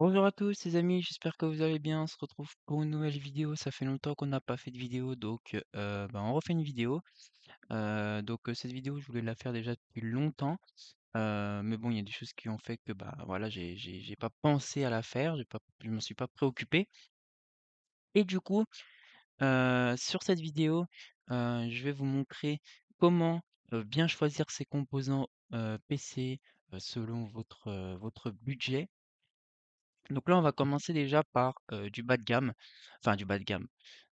Bonjour à tous les amis, j'espère que vous allez bien. On se retrouve pour une nouvelle vidéo. Ça fait longtemps qu'on n'a pas fait de vidéo, donc on refait une vidéo. Cette vidéo, je voulais la faire déjà depuis longtemps, mais bon, il y a des choses qui ont fait que bah voilà, j'ai pas pensé à la faire, je m'en suis pas préoccupé. Et du coup, sur cette vidéo, je vais vous montrer comment bien choisir ses composants PC selon votre budget. Donc là, on va commencer déjà par du bas de gamme, enfin du bas de gamme,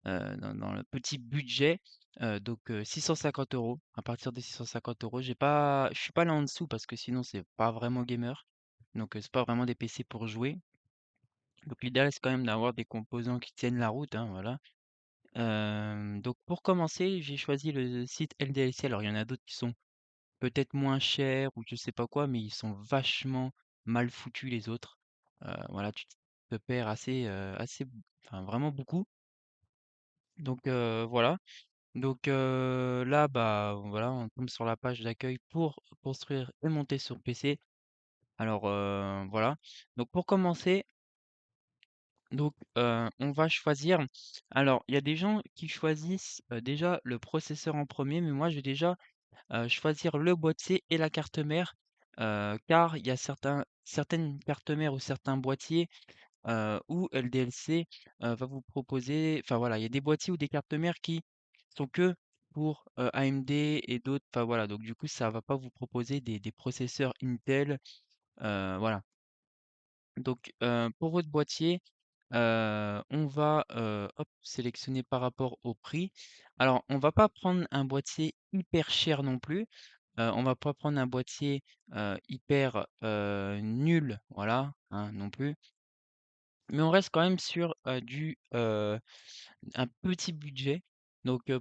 dans le petit budget, 650 €. À partir de 650 €, je suis pas là en dessous parce que sinon c'est pas vraiment gamer, c'est pas vraiment des PC pour jouer. Donc l'idéal, c'est quand même d'avoir des composants qui tiennent la route, hein, voilà. Donc pour commencer, j'ai choisi le site LDLC. Alors il y en a d'autres qui sont peut-être moins chers ou je sais pas quoi, mais ils sont vachement mal foutus les autres. Voilà, tu te perds enfin vraiment beaucoup. Voilà. Là, bah voilà, on tombe sur la page d'accueil pour construire et monter sur PC. Alors voilà. Donc pour commencer, on va choisir. Alors il y a des gens qui choisissent déjà le processeur en premier, mais moi je vais déjà choisir le boîtier et la carte mère, car il y a certaines cartes mères ou certains boîtiers, où LDLC, va vous proposer enfin voilà, il y a des boîtiers ou des cartes mères qui sont que pour, AMD et d'autres enfin voilà, donc du coup, ça va pas vous proposer des processeurs Intel, voilà. Pour votre boîtier, on va, hop, sélectionner par rapport au prix. Alors, on va pas prendre un boîtier hyper cher non plus, on va pas prendre un boîtier, hyper, nul, voilà, hein, non plus. Mais on reste quand même sur, un petit budget.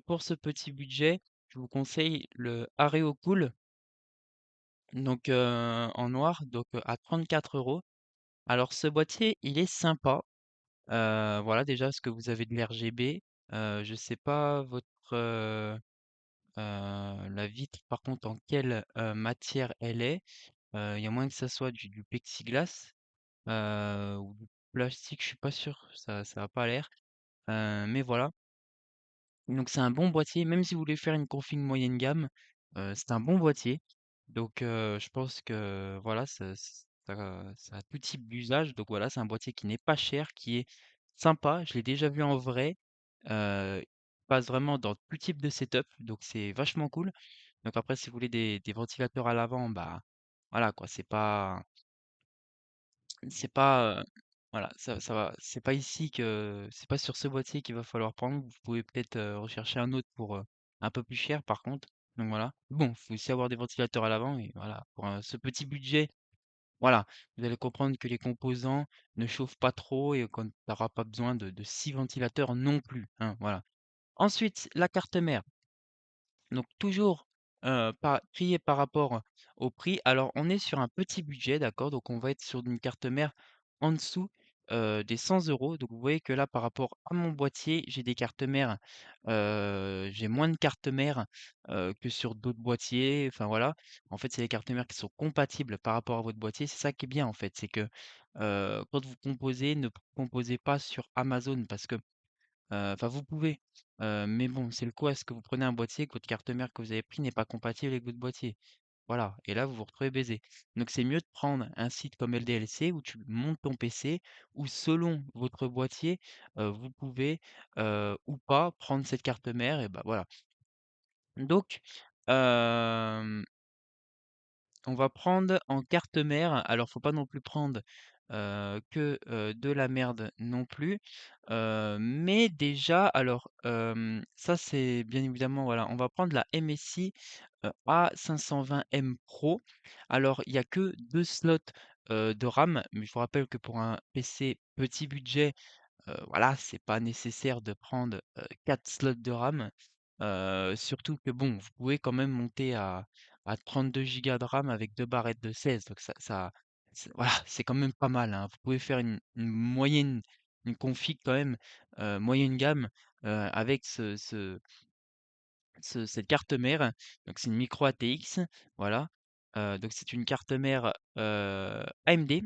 Pour ce petit budget, je vous conseille le Areo Cool, en noir, à 34 €. Alors ce boîtier, il est sympa. Voilà, déjà parce que vous avez de l'RGB. Je sais pas la vitre par contre en quelle, matière elle est. Il y a moyen que ça soit du plexiglas, ou du plastique, je suis pas sûr, ça a pas l'air. Mais voilà, donc c'est un bon boîtier, même si vous voulez faire une config moyenne gamme, c'est un bon boîtier. Je pense que voilà, ça a tout type d'usage. Donc voilà, c'est un boîtier qui n'est pas cher, qui est sympa. Je l'ai déjà vu en vrai. Il passe vraiment dans tout type de setup, donc c'est vachement cool. Donc après, si vous voulez des ventilateurs à l'avant, bah voilà quoi, c'est pas, voilà, ça va c'est pas sur ce boîtier qu'il va falloir prendre. Vous pouvez peut-être, rechercher un autre pour, un peu plus cher par contre. Donc voilà. Bon, faut aussi avoir des ventilateurs à l'avant et voilà, pour, ce petit budget, voilà, vous allez comprendre que les composants ne chauffent pas trop et qu'on n'aura pas besoin de 6 ventilateurs non plus, hein, voilà. Ensuite, la carte mère. Donc toujours, trier par rapport au prix. Alors on est sur un petit budget, d'accord? Donc on va être sur une carte mère en dessous, des 100 €. Donc vous voyez que là, par rapport à mon boîtier, j'ai des cartes mères, j'ai moins de cartes mères, que sur d'autres boîtiers. Enfin voilà. En fait, c'est les cartes mères qui sont compatibles par rapport à votre boîtier. C'est ça qui est bien en fait, c'est que, quand vous composez, ne composez pas sur Amazon parce que enfin vous pouvez, mais bon, c'est le quoi? Est-ce que vous prenez un boîtier que votre carte mère que vous avez pris n'est pas compatible avec votre boîtier? Voilà, et là vous vous retrouvez baisé. Donc c'est mieux de prendre un site comme LDLC où tu montes ton PC, où selon votre boîtier, vous pouvez, ou pas prendre cette carte mère et bah voilà. Donc, hem on va prendre en carte mère, alors faut pas non plus prendre, de la merde non plus, mais déjà alors, ça c'est bien évidemment voilà, on va prendre la MSI, A520M Pro. Alors il y a que 2 slots, de RAM, mais je vous rappelle que pour un PC petit budget, voilà, c'est pas nécessaire de prendre, 4 slots de RAM. Surtout que bon, vous pouvez quand même monter à 32 gigas de RAM avec 2 barrettes de 16, donc ça c'est voilà, c'est quand même pas mal, hein. Vous pouvez faire une config quand même, moyenne gamme, avec cette carte mère. Donc c'est une micro ATX, voilà. Donc c'est une carte mère, AMD.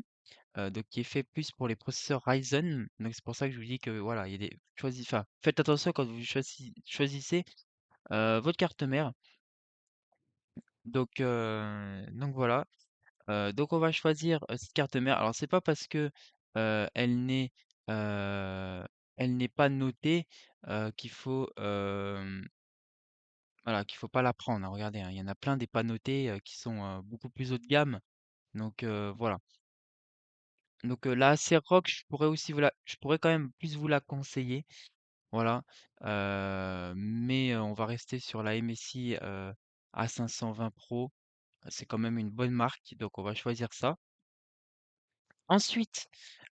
donc qui est fait plus pour les processeurs Ryzen. Donc c'est pour ça que je vous dis que voilà, il y a des enfin, faites attention quand vous choisissez votre carte mère. Donc voilà. Donc on va choisir cette carte mère. Alors c'est pas parce que elle n'est euh, elle n'est pas notée qu'il faut voilà, qu'il faut pas la prendre, hein. Regardez, hein, il y en a plein des pas notés qui sont beaucoup plus haut de gamme. Donc voilà. Donc la Acerrox, je pourrais quand même plus vous la conseiller. Voilà. Mais on va rester sur la MSI A520 Pro. C'est quand même une bonne marque, donc on va choisir ça. Ensuite,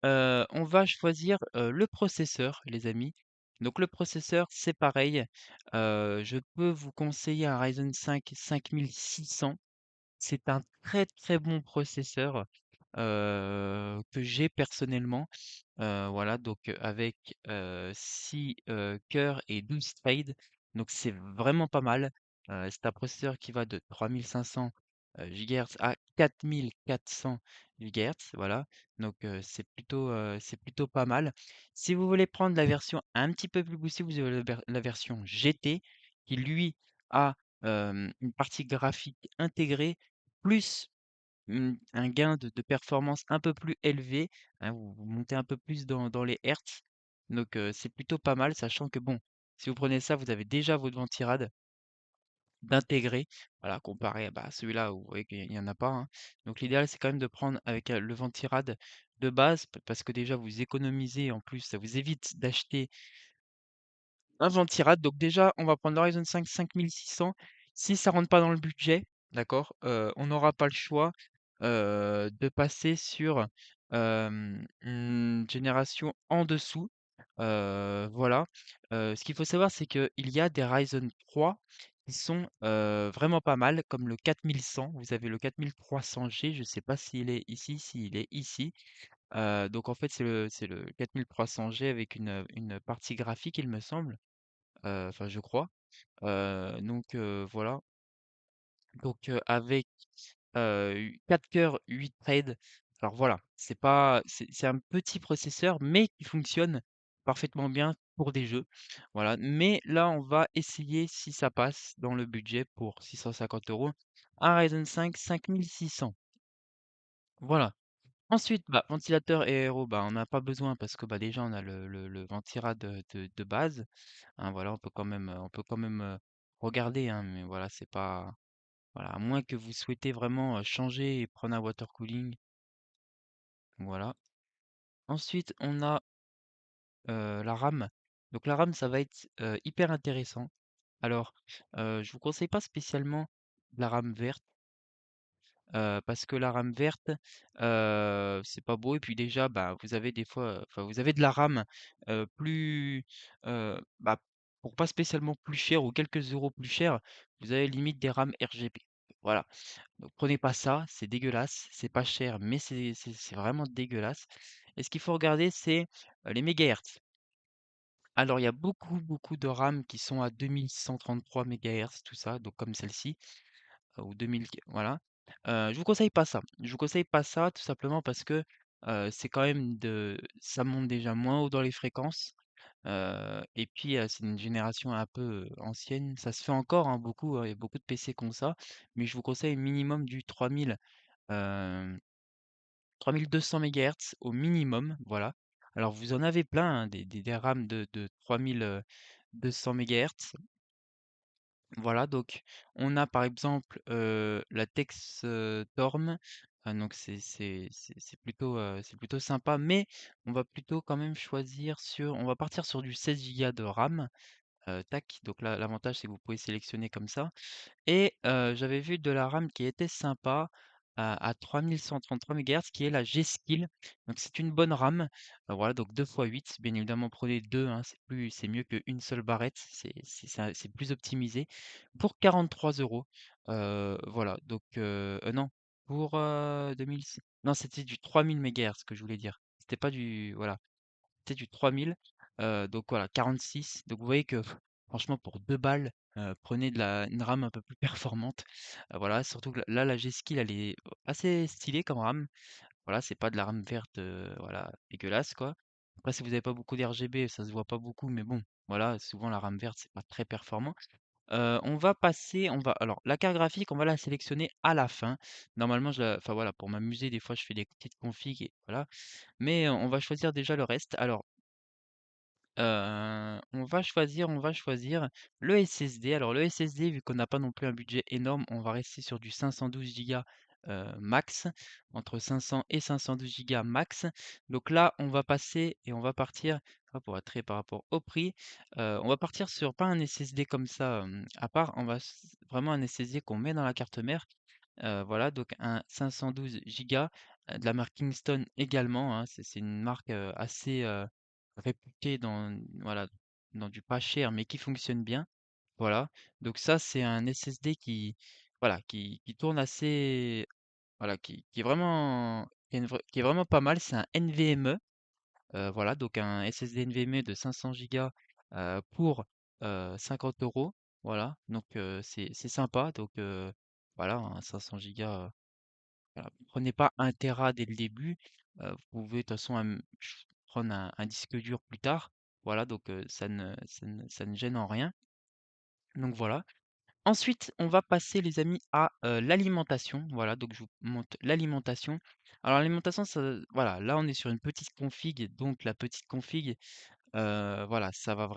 on va choisir le processeur, les amis. Donc le processeur, c'est pareil. Je peux vous conseiller un Ryzen 5 5600. C'est un très très bon processeur que j'ai personnellement. Voilà, donc avec 6 cœurs et 12 threads. Donc c'est vraiment pas mal. C'est un processeur qui va de 3500 GHz à 4400 GHz. Voilà, donc c'est plutôt pas mal. Si vous voulez prendre la version un petit peu plus poussée, vous avez la version GT qui lui a une partie graphique intégrée plus un gain de performance un peu plus élevé, hein, vous montez un peu plus dans les hertz, donc c'est plutôt pas mal, sachant que bon, si vous prenez ça, vous avez déjà votre ventirad d'intégrer, voilà, comparé à celui-là où vous voyez qu'il y en a pas, hein. Donc l'idéal, c'est quand même de prendre avec le ventirad de base, parce que déjà vous économisez, en plus ça vous évite d'acheter un ventirad. Donc déjà, on va prendre l'Horizon 5 5600. Si ça rentre pas dans le budget, d'accord, on n'aura pas le choix de passer sur une génération en dessous. Voilà. Ce qu'il faut savoir, c'est qu'il y a des Ryzen 3 qui sont vraiment pas mal, comme le 4100. Vous avez le 4300G, je ne sais pas s'il est ici, s'il est ici. Donc en fait, c'est le 4300G avec une partie graphique, il me semble. Enfin, je crois. Donc voilà. Donc avec 4 cœurs, 8 threads. Alors voilà, c'est un petit processeur, mais qui fonctionne parfaitement bien pour des jeux. Voilà. Mais là, on va essayer si ça passe dans le budget pour 650 €. Un Ryzen 5 5600. Voilà. Ensuite, ventilateur et aéro, on n'a pas besoin parce que déjà on a le ventirad de base. Hein, voilà, on peut quand même regarder, hein, mais voilà, c'est pas, voilà, à moins que vous souhaitez vraiment changer et prendre un water cooling, voilà. Ensuite, on a la RAM. Donc la RAM, ça va être hyper intéressant. Alors, je vous conseille pas spécialement la RAM verte. Parce que la RAM verte, c'est pas beau et puis déjà, vous avez des fois, enfin vous avez de la RAM, plus, pour pas spécialement plus cher ou quelques euros plus cher, vous avez limite des RAM RGB. Voilà, donc prenez pas ça, c'est dégueulasse, c'est pas cher, mais c'est vraiment dégueulasse. Et ce qu'il faut regarder, c'est, les mégahertz. Alors il y a beaucoup, beaucoup de RAM qui sont à 2133 mégahertz, tout ça, donc comme celle-ci ou 2000 voilà. Je vous conseille pas ça. Je vous conseille pas ça tout simplement parce que, c'est quand même ça monte déjà moins haut dans les fréquences, et puis, c'est une génération un peu, ancienne. Ça se fait encore, hein, beaucoup, il y a beaucoup de PC qui ont ça, mais je vous conseille minimum du 3000, hem, 3200 mégahertz au minimum, voilà. Alors vous en avez plein, hein, des RAM de 3200 mégahertz. Voilà, donc on a par exemple la Tex Torm, donc c'est plutôt sympa, mais on va plutôt quand même on va partir sur du 16 gigas de RAM, tac, donc là l'avantage c'est que vous pouvez sélectionner comme ça. Et j'avais vu de la RAM qui était sympa à 3133 mégahertz qui est la G-Skill. Donc c'est une bonne RAM. Voilà, donc 2 fois 8. Bien évidemment, prenez 2, hein, c'est mieux qu'une seule barrette. C'est plus optimisé. Pour 43 euros. Voilà, donc non, pour 2000. Non, c'était du 3000 mégahertz que je voulais dire. C'était pas du. Voilà, c'était du 3000. Donc voilà, 46. Donc vous voyez que franchement, pour 2 balles, prenez une RAM un peu plus performante. Voilà, surtout que là, la G-Skill, elle est assez stylée comme RAM. Voilà, c'est pas de la rame verte, voilà, dégueulasse, quoi. Après, si vous avez pas beaucoup d'RGB, ça se voit pas beaucoup, mais bon, voilà, souvent la rame verte, c'est pas très performant. On va alors la carte graphique, on va la sélectionner à la fin. Normalement, enfin voilà, pour m'amuser, des fois, je fais des petites configs et voilà. Mais, on va choisir déjà le reste. Alors, on va choisir le SSD. Alors le SSD, vu qu'on n'a pas non plus un budget énorme, on va rester sur du 512 gigas, max, entre 500 et 512 gigas max. Donc là, on va passer et on va partir, hop, on va trier par rapport au prix. On va partir sur pas un SSD comme ça, à part, on va vraiment un SSD qu'on met dans la carte mère. Voilà, donc un 512 gigas, de la marque Kingston également, hein. C'est une marque, assez, réputée dans voilà, dans du pas cher, mais qui fonctionne bien. Voilà, donc ça, c'est un SSD qui voilà, qui tourne assez voilà, qui est vraiment pas mal. C'est un NVMe, voilà, donc un SSD NVMe de 500 gigas, pour, 50 €. Voilà, donc c'est sympa, donc voilà, hein, 500 gigas. Voilà, prenez pas 1 téra dès le début, vous pouvez de toute façon prendre un disque dur plus tard. Voilà, donc ça ne gêne en rien. Donc voilà. Ensuite, on va passer les amis à, l'alimentation. Voilà, donc je vous montre l'alimentation. Alors l'alimentation, voilà, là on est sur une petite config, donc la petite config, voilà, hem, ça va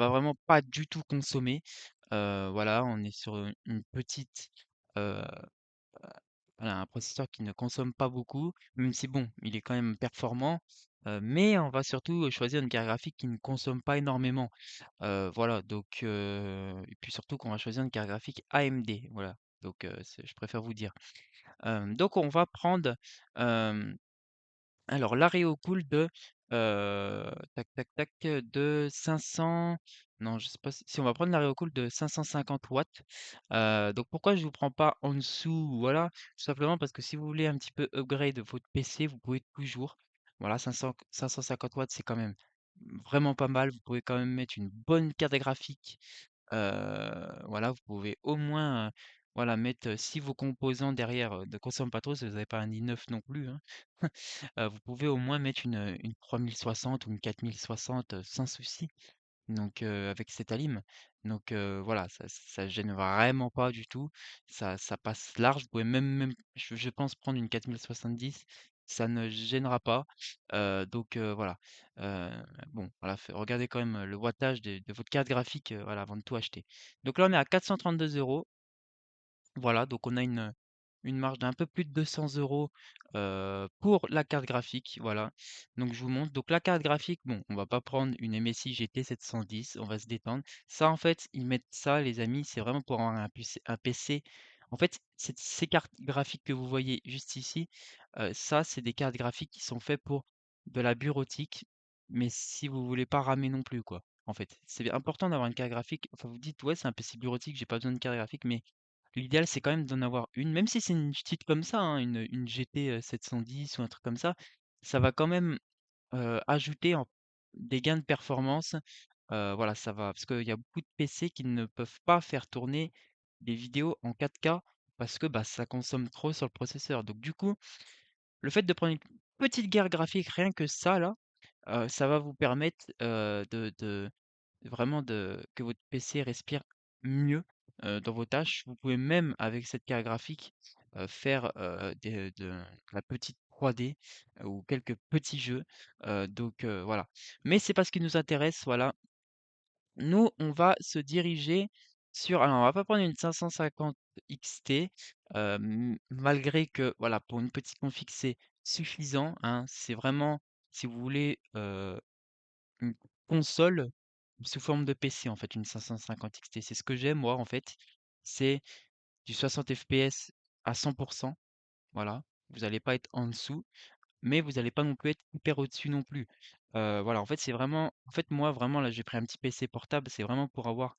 vraiment pas du tout consommer. Voilà, on est sur une petite, heu voilà, un processeur qui ne consomme pas beaucoup, même si bon, il est quand même performant, mais on va surtout choisir une carte graphique qui ne consomme pas énormément. Voilà, donc et puis surtout qu'on va choisir une carte graphique AMD, voilà, donc je préfère vous dire. Donc on va prendre, alors l'arrêt au cool de, tac tac tac, de 500, non je sais pas si on va prendre l'arrêt au cool de 550 watts. Donc pourquoi je vous prends pas en dessous? Voilà, tout simplement parce que si vous voulez un petit peu upgrade votre PC, vous pouvez toujours. Voilà, 550 watts, c'est quand même vraiment pas mal. Vous pouvez quand même mettre une bonne carte graphique. Voilà, vous pouvez au moins, voilà, mettre, si vos composants derrière, ne consomment pas trop, si vous avez pas un i9 non plus, hein. Vous pouvez au moins mettre une 3060 ou une 4060, sans souci, donc avec cette alim. Donc voilà, ça gêne vraiment pas du tout. Ça passe large. Vous pouvez même je pense prendre une 4070, ça ne gênera pas. Donc voilà. Heu, bon, voilà, regardez quand même le wattage de votre carte graphique, voilà, avant de tout acheter. Donc là, on est à 432 €. Voilà, donc on a une marge d'un peu plus de 200 €, pour la carte graphique, voilà. Donc je vous montre, donc la carte graphique, bon, on va pas prendre une MSI GT 710, on va se détendre. Ça, en fait, ils mettent ça, les amis, c'est vraiment pour avoir un PC. En fait, ces cartes graphiques que vous voyez juste ici, ça, c'est des cartes graphiques qui sont faites pour de la bureautique, mais si vous voulez pas ramer non plus, quoi, en fait. C'est important d'avoir une carte graphique, enfin, vous dites: «Ouais, c'est un PC bureautique, j'ai pas besoin de carte graphique», mais l'idéal, c'est quand même d'en avoir une, même si c'est une petite comme ça, hein, une GT 710 ou un truc comme ça va quand même ajouter des gains de performance. Voilà, ça va, parce qu'il y a beaucoup de PC qui ne peuvent pas faire tourner des vidéos en 4K parce que bah, ça consomme trop sur le processeur. Donc du coup, le fait de prendre une petite guerre graphique, rien que ça là, ça va vous permettre vraiment que votre PC respire mieux, dans vos tâches. Vous pouvez même avec cette carte graphique, faire, de la petite 3D, ou quelques petits jeux, donc voilà. Mais c'est pas ce qui nous intéresse, voilà. Nous, on va se diriger sur, alors on va pas prendre une 550 XT, malgré que voilà, pour une petite config, c'est suffisant, hein. C'est vraiment si vous voulez, une console sous forme de PC, en fait, une 550 XT. C'est ce que j'aime moi, en fait. C'est du 60 FPS à 100, voilà. Vous allez pas être en dessous, mais vous allez pas non plus être hyper au-dessus non plus. Voilà, en fait, c'est vraiment en fait, moi, vraiment, là, j'ai pris un petit PC portable, c'est vraiment pour avoir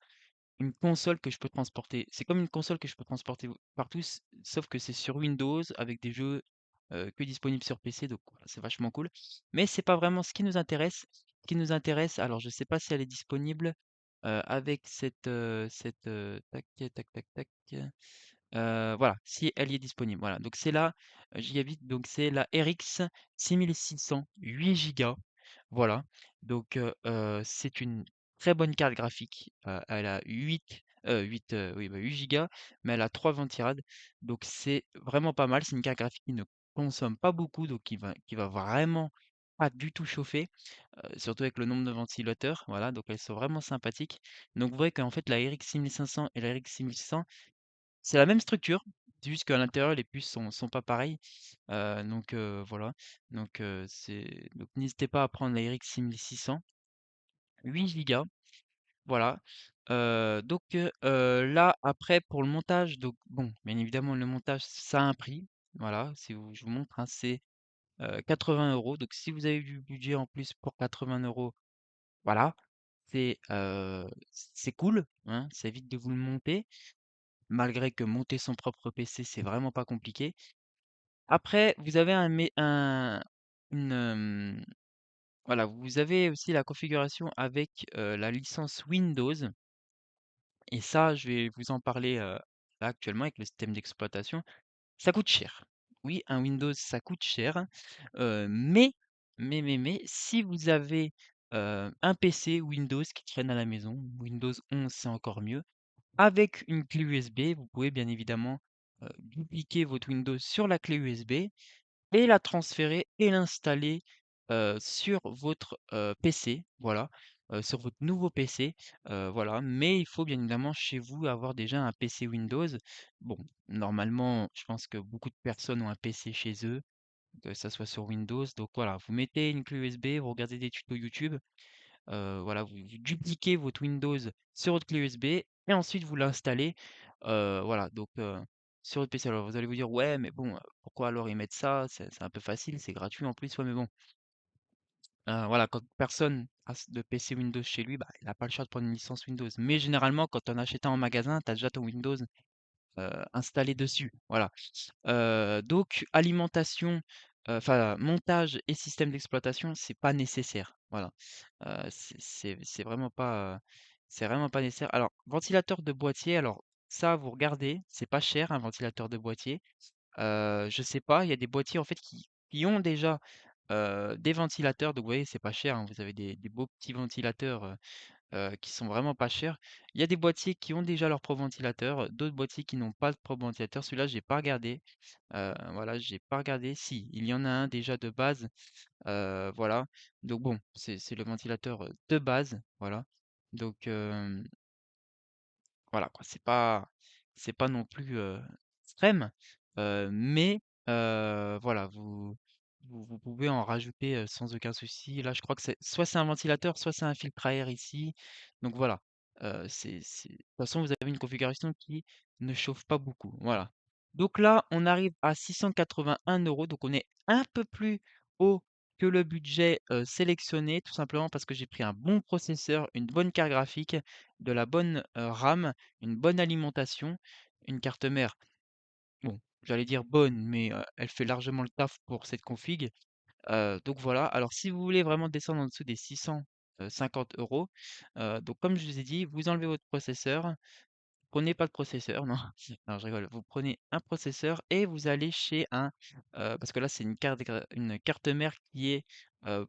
une console que je peux transporter. C'est comme une console que je peux transporter partout, sauf que c'est sur Windows avec des jeux que disponibles sur PC, donc voilà, c'est vachement cool. Mais c'est pas vraiment ce qui nous intéresse. Ce qui nous intéresse, alors je sais pas si elle est disponible avec tac, tac, tac, tac. Voilà, si elle y est disponible, voilà. Donc c'est la, Gigabit, donc c'est la RX 6600, 8 Go, voilà. Donc c'est une très bonne carte graphique, elle a 8, oui, bah, 8 Go, mais elle a 3 ventirad, donc c'est vraiment pas mal. C'est une carte graphique qui ne consomme pas beaucoup, donc qui va vraiment pas du tout chauffer, surtout avec le nombre de ventilateurs, voilà, donc elles sont vraiment sympathiques. Donc vous voyez qu'en fait la RX 6500 et la RX 6600 c'est la même structure, c'est juste qu'à l'intérieur, les puces sont pas pareilles. Donc voilà. Donc n'hésitez pas à prendre la RX 6600, 8 Go, voilà. Là, après, pour le montage, donc bon, bien évidemment, le montage, ça a un prix. Voilà, si vous, je vous montre, hein, c'est 80 euros. Donc si vous avez du budget en plus pour 80 euros, voilà, c'est cool, hein, ça évite de vous le monter. Malgré que monter son propre PC, c'est vraiment pas compliqué. Après, vous avez une, voilà, vous avez aussi la configuration avec la licence Windows. Et ça, je vais vous en parler là actuellement avec le système d'exploitation. Ça coûte cher. Oui, un Windows, ça coûte cher. Mais, si vous avez un PC Windows qui traîne à la maison, Windows 11, c'est encore mieux. Avec une clé USB, vous pouvez bien évidemment dupliquer votre Windows sur la clé USB et la transférer et l'installer sur votre PC, voilà, sur votre nouveau PC, voilà. Mais il faut bien évidemment chez vous avoir déjà un PC Windows. Bon, normalement, je pense que beaucoup de personnes ont un PC chez eux, que ça soit sur Windows. Donc voilà, vous mettez une clé USB, vous regardez des tutos YouTube, voilà, vous dupliquez votre Windows sur votre clé USB et ensuite vous l'installez. Voilà, donc sur votre PC. Alors vous allez vous dire, ouais, mais bon, pourquoi alors ils mettent ça? C'est un peu facile, c'est gratuit en plus. Ouais, mais bon, voilà, quand personne a de PC Windows chez lui, bah, il n'a pas le choix de prendre une licence Windows. Mais généralement, quand on achète un en magasin, tu as déjà ton Windows installé dessus. Voilà. Donc alimentation, enfin montage et système d'exploitation, c'est pas nécessaire. Voilà. C'est vraiment pas nécessaire. Alors, ventilateur de boîtier, alors ça, vous regardez, c'est pas cher un ventilateur de boîtier. Je sais pas, il y a des boîtiers en fait qui ont déjà des ventilateurs, donc vous voyez, c'est pas cher, hein. Vous avez des beaux petits ventilateurs qui sont vraiment pas chers. Il y a des boîtiers qui ont déjà leur propre ventilateur, d'autres boîtiers qui n'ont pas de propre ventilateur. Celui-là, j'ai pas regardé. Voilà, j'ai pas regardé. Si, il y en a un déjà de base. Voilà. Donc bon, c'est le ventilateur de base. Voilà. Donc voilà quoi, c'est pas non plus extrême, mais voilà, vous pouvez en rajouter sans aucun souci. Là, je crois que c'est un ventilateur, soit c'est un filtre à air ici. Donc voilà, de toute façon, vous avez une configuration qui ne chauffe pas beaucoup. Voilà. Donc là, on arrive à 681 euros. Donc on est un peu plus haut que le budget sélectionné, tout simplement parce que j'ai pris un bon processeur, une bonne carte graphique, de la bonne RAM, une bonne alimentation, une carte mère, bon, j'allais dire bonne, mais elle fait largement le taf pour cette config. Donc voilà, alors si vous voulez vraiment descendre en dessous des 650 euros, donc comme je vous ai dit, vous enlevez votre processeur, prenez pas de processeur, non, non, je rigole. Vous prenez un processeur et vous allez chez parce que là c'est une carte mère qui est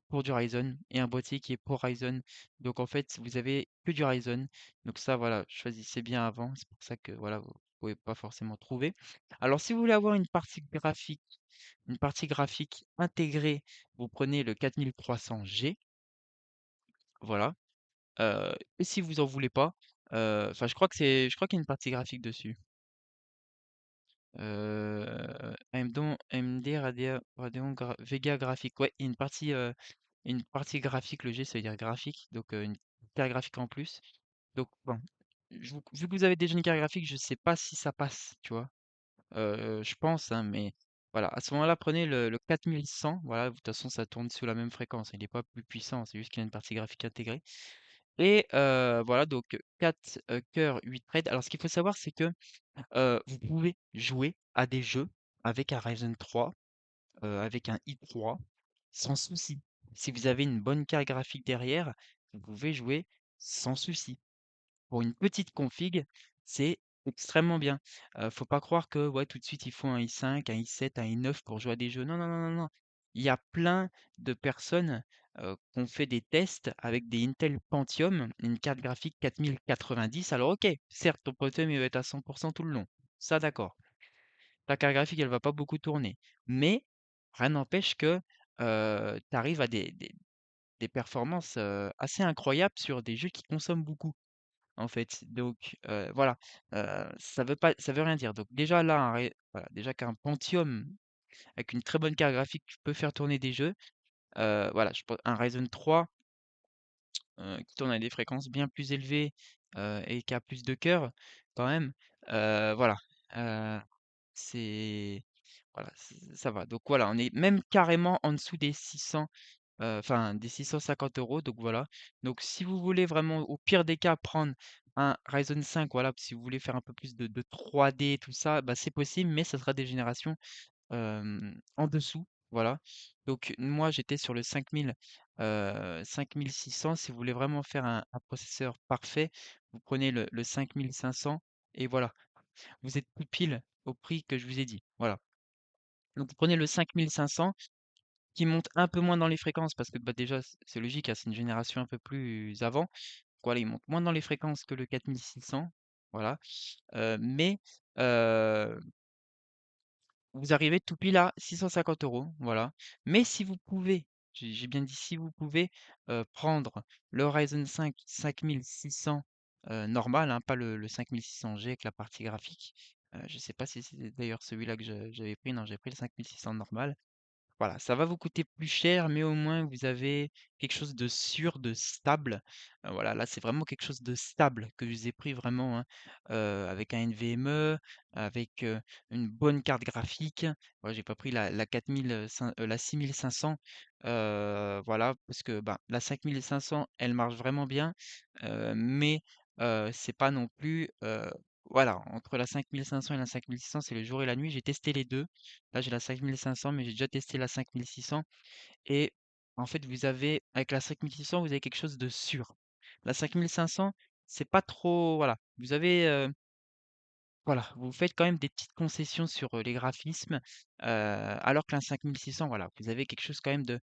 pour du Ryzen et un boîtier qui est pour Ryzen. Donc en fait, vous avez que du Ryzen. Donc ça, voilà, choisissez bien avant. C'est pour ça que voilà, vous pouvez pas forcément trouver. Alors si vous voulez avoir une partie graphique intégrée, vous prenez le 4300G, voilà. Et si vous en voulez pas, enfin je crois qu'il y a une partie graphique dessus. AMD Vega graphique. Ouais, il y a une partie graphique. Le G, ça veut dire graphique. Donc, une carte graphique en plus. Donc, bon, vu que vous avez déjà une carte graphique, je sais pas si ça passe, tu vois. Je pense, hein, mais voilà. À ce moment-là, prenez le 4100. Voilà, de toute façon, ça tourne sous la même fréquence. Il n'est pas plus puissant, c'est juste qu'il y a une partie graphique intégrée. Et voilà, donc 4 cœurs, 8 threads. Alors, ce qu'il faut savoir, c'est que vous pouvez jouer à des jeux avec un Ryzen 3, avec un i3, sans souci. Si vous avez une bonne carte graphique derrière, vous pouvez jouer sans souci. Pour une petite config, c'est extrêmement bien. Faut pas croire que, ouais, tout de suite, il faut un i5, un i7, un i9 pour jouer à des jeux. Non, non, non, non, non. Il y a plein de personnes, qui ont fait des tests avec des Intel Pentium, une carte graphique 4090. Alors OK, certes, ton Pentium, il va être à 100 tout le long. Ça, d'accord. Ta carte graphique, elle va pas beaucoup tourner. Mais rien n'empêche que, tu arrives à des performances, assez incroyables sur des jeux qui consomment beaucoup, en fait. Donc, voilà, ça veut rien dire. Donc déjà là, voilà, déjà qu'un Pentium avec une très bonne carte graphique peut faire tourner des jeux. Voilà, je pense un Ryzen 3, qui tourne à des fréquences bien plus élevées, et qui a plus de cœur quand même, voilà, heu, c'est voilà, ça va. Donc voilà, on est même carrément en dessous des 600, enfin des 650 €, donc voilà. Donc si vous voulez vraiment, au pire des cas, prendre un Ryzen 5, voilà, si vous voulez faire un peu plus de 3D tout ça, bah, c'est possible, mais ça sera des générations, en dessous, voilà. Donc moi, j'étais sur le 5600. Si vous voulez vraiment faire un processeur parfait, vous prenez le 5500 et voilà, vous êtes tout pile au prix que je vous ai dit, voilà. Donc vous prenez le 5500 qui monte un peu moins dans les fréquences parce que, bah, déjà, c'est logique, hein, c'est une génération un peu plus avant. Voilà, il monte moins dans les fréquences que le 4600, voilà, mais heu vous arrivez tout pile à 650 €, voilà. Mais si vous pouvez, j'ai bien dit si vous pouvez, prendre le Ryzen 5 5600, normal, hein, pas le 5600G avec la partie graphique. Je sais pas si c'est d'ailleurs celui-là que j'avais pris. Non, j'ai pris le 5600 normal. Voilà, ça va vous coûter plus cher, mais au moins vous avez quelque chose de sûr, de stable. Voilà, là, c'est vraiment quelque chose de stable que je vous ai pris vraiment, hein, avec un NVMe, avec, une bonne carte graphique. Ouais, j'ai pas pris la 6500, voilà, parce que, ben, la 5500, elle marche vraiment bien, mais, c'est pas non plus, voilà, entre la 5500 et la 5600, c'est le jour et la nuit. J'ai testé les 2. Là, j'ai la 5500, mais j'ai déjà testé la 5600 et en fait, vous avez avec la 5600, vous avez quelque chose de sûr. La 5500, c'est pas trop voilà, vous avez, voilà, vous faites quand même des petites concessions sur, les graphismes, alors que la 5600, voilà, vous avez quelque chose quand même de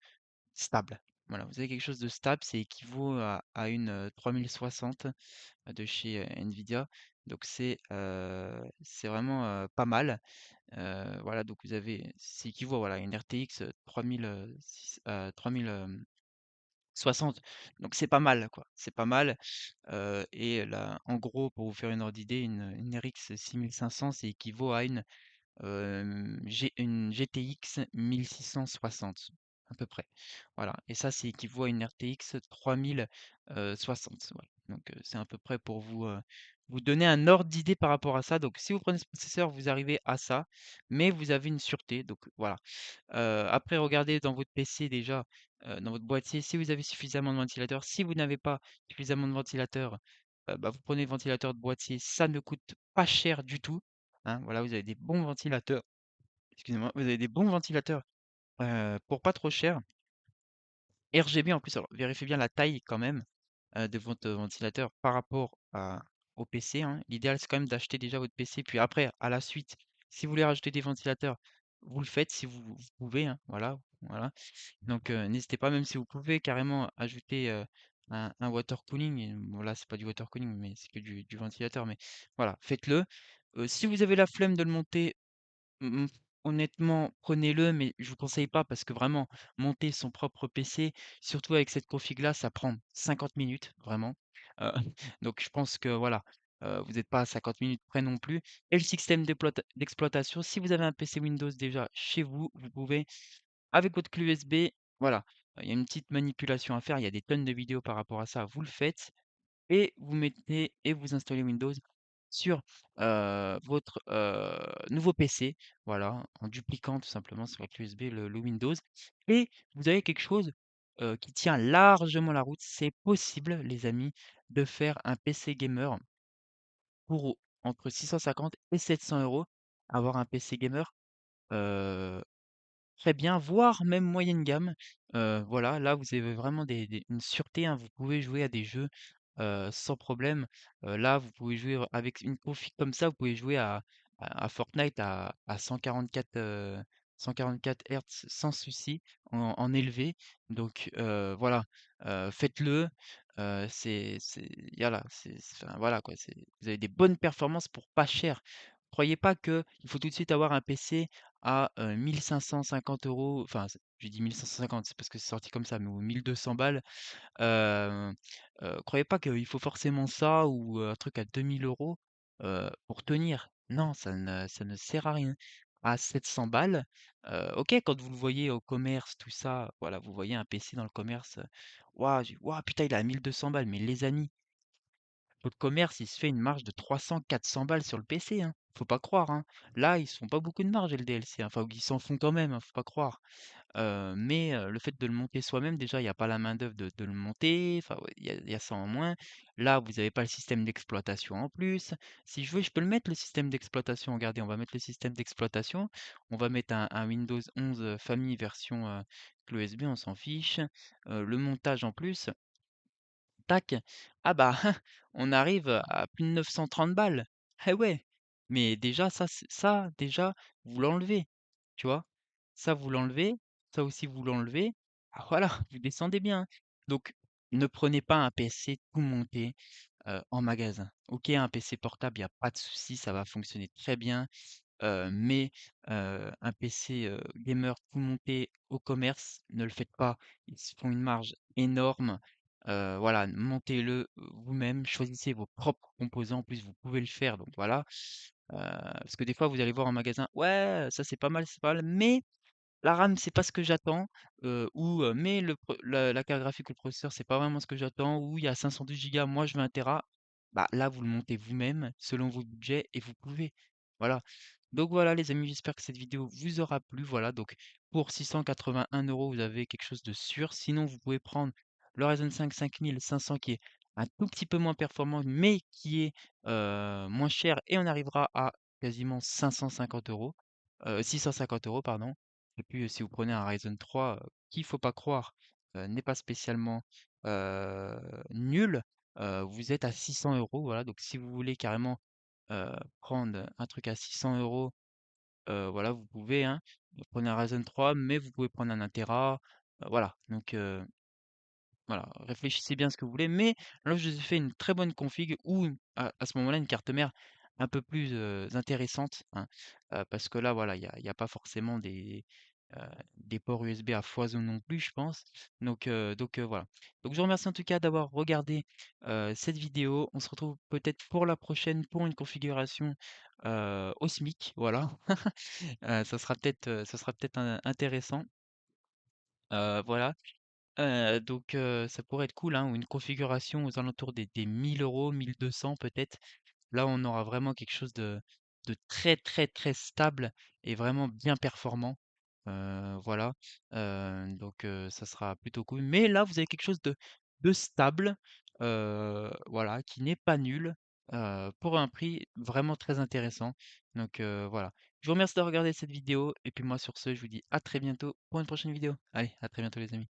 stable. Voilà, vous avez quelque chose de stable, c'est équivaut à une, 3060 de chez, Nvidia. Donc c'est vraiment, pas mal. Voilà, donc vous avez c'est équivaut, voilà, à une RTX, 3000, 60. Donc c'est pas mal, quoi. C'est pas mal, et là, en gros, pour vous faire une ordre d'idée, une RX 6500, c'est équivaut à une GTX 1660 à peu près. Voilà, et ça, c'est équivaut à une RTX 3060. Voilà. Donc c'est à peu près pour vous donner un ordre d'idée par rapport à ça. Donc si vous prenez ce processeur, vous arrivez à ça, mais vous avez une sûreté. Donc voilà. Après, regardez dans votre PC déjà, dans votre boîtier, si vous avez suffisamment de ventilateurs. Si vous n'avez pas suffisamment de ventilateurs, bah, vous prenez le ventilateur de boîtier, ça ne coûte pas cher du tout, hein. Voilà, vous avez des bons ventilateurs, excusez-moi, vous avez des bons ventilateurs, pour pas trop cher. RGB en plus, alors vérifiez bien la taille quand même, de votre ventilateur par rapport au PC, hein. L'idéal, c'est quand même d'acheter déjà votre PC, puis après, à la suite, si vous voulez rajouter des ventilateurs, vous le faites si vous pouvez, hein, voilà, voilà. Donc n'hésitez pas, même si vous pouvez carrément ajouter, un water cooling et bon là, c'est pas du water cooling, mais c'est que du ventilateur, mais voilà, faites-le. Si vous avez la flemme de le monter, Mmh honnêtement, prenez-le, mais je vous conseille pas parce que vraiment, monter son propre PC, surtout avec cette config-là, ça prend 50 minutes, vraiment. Heu, donc je pense que voilà, vous n'êtes pas à 50 minutes près non plus et le système d'exploitation, si vous avez un PC Windows déjà chez vous, vous pouvez avec votre clé USB, voilà, il y a une petite manipulation à faire, il y a des tonnes de vidéos par rapport à ça, vous le faites et vous mettez et vous installez Windows sur, votre, nouveau PC, voilà, en dupliquant tout simplement sur la clé USB le Windows et vous avez quelque chose, qui tient largement la route. C'est possible, les amis, de faire un PC gamer pour entre 650 et 700 €, avoir un PC gamer, heu, très bien, voire même moyenne gamme. Voilà, là, vous avez vraiment une sûreté, hein, vous pouvez jouer à des jeux, sans problème. Là, vous pouvez jouer avec une config comme ça, vous pouvez jouer à Fortnite à 144, 144 Hz sans souci, en élevé. Donc voilà, faites-le. C'est voilà, enfin, voilà quoi, vous avez des bonnes performances pour pas cher. Croyez pas que il faut tout de suite avoir un PC à 1550 euros. Enfin, je dis 1550, c'est parce que c'est sorti comme ça, mais ou 1200 balles. Heu Croyez pas qu'il faut forcément ça ou un truc à 2 000 € pour tenir. Non, ça ne sert à rien. À 700 balles, OK, quand vous le voyez au commerce, tout ça, voilà, vous voyez un PC dans le commerce, waouh, waouh, putain, il est à 1 200 balles. Mais les amis, votre commerce, il se fait une marge de 300 400 balles sur le PC, hein. Faut pas croire, hein. Là, ils se font pas beaucoup de marge, LDLC, hein. Enfin, ils s'en font quand même, hein, faut pas croire. Mais le fait de le monter soi-même, déjà, il y a pas la main-d'œuvre de le monter, enfin, ouais, il y a ça en moins. Là, vous avez pas le système d'exploitation en plus. Si je veux, je peux le mettre le système d'exploitation. Regardez, on va mettre le système d'exploitation. On va mettre un Windows 11, famille version, clé USB, on s'en fiche. Le montage en plus, tac, ah bah, on arrive à plus de 930 balles. Eh ouais! Mais déjà ça déjà, vous l'enlevez, tu vois? Ça vous l'enlevez, ça aussi vous l'enlevez. Ah voilà, vous descendez bien. Donc ne prenez pas un PC tout monté, en magasin. OK, un PC portable, il y a pas de souci, ça va fonctionner très bien. Mais un PC, gamer tout monté au commerce, ne le faites pas. Ils se font une marge énorme. Voilà, montez-le, vous-même, choisissez vos propres composants. En plus, vous pouvez le faire, donc voilà. Parce que des fois, vous allez voir en magasin: «Ouais, ça c'est pas mal, mais la RAM, c'est pas ce que j'attends», ou «Mais la carte graphique ou le processeur, c'est pas vraiment ce que j'attends», ou «Il y a 512 gigas, moi je veux 1 téra». Bah, là, vous le montez vous-même, selon vos budgets et vous pouvez. Voilà. Donc voilà les amis, j'espère que cette vidéo vous aura plu. Voilà, donc pour 681 €, vous avez quelque chose de sûr. Sinon, vous pouvez prendre le Ryzen 5 5500 qui est un tout petit peu moins performant, mais qui est, moins cher et on arrivera à quasiment 550 €, 650 € pardon. Et puis, si vous prenez un Ryzen 3, qui, faut pas croire, n'est pas spécialement, heu, nul, vous êtes à 600 €, voilà. Donc si vous voulez carrément, prendre un truc à 600 €, voilà, vous pouvez, hein. Vous prenez un Ryzen 3, mais vous pouvez prendre un 1 téra, voilà. Donc voilà, réfléchissez bien à ce que vous voulez, mais là, je vous ai fait une très bonne config ou à ce moment-là, une carte mère un peu plus, intéressante, hein, parce que là, voilà, il y a pas forcément heu, des ports USB à foison non plus, je pense. Donc voilà. Donc je vous remercie en tout cas d'avoir regardé, cette vidéo. On se retrouve peut-être pour la prochaine pour une configuration, au SMIC, voilà. Ça sera peut-être intéressant, voilà. Ça pourrait être cool, hein, ou une configuration aux alentours des 1 000 €, 1 200 peut-être. Là, on aura vraiment quelque chose de très, très, très stable et vraiment bien performant. Voilà, ça sera plutôt cool. Mais là, vous avez quelque chose de stable, voilà, qui n'est pas nul, pour un prix vraiment très intéressant. Voilà. Je vous remercie d'avoir regardé cette vidéo et puis moi sur ce, je vous dis à très bientôt pour une prochaine vidéo. Allez, à très bientôt les amis.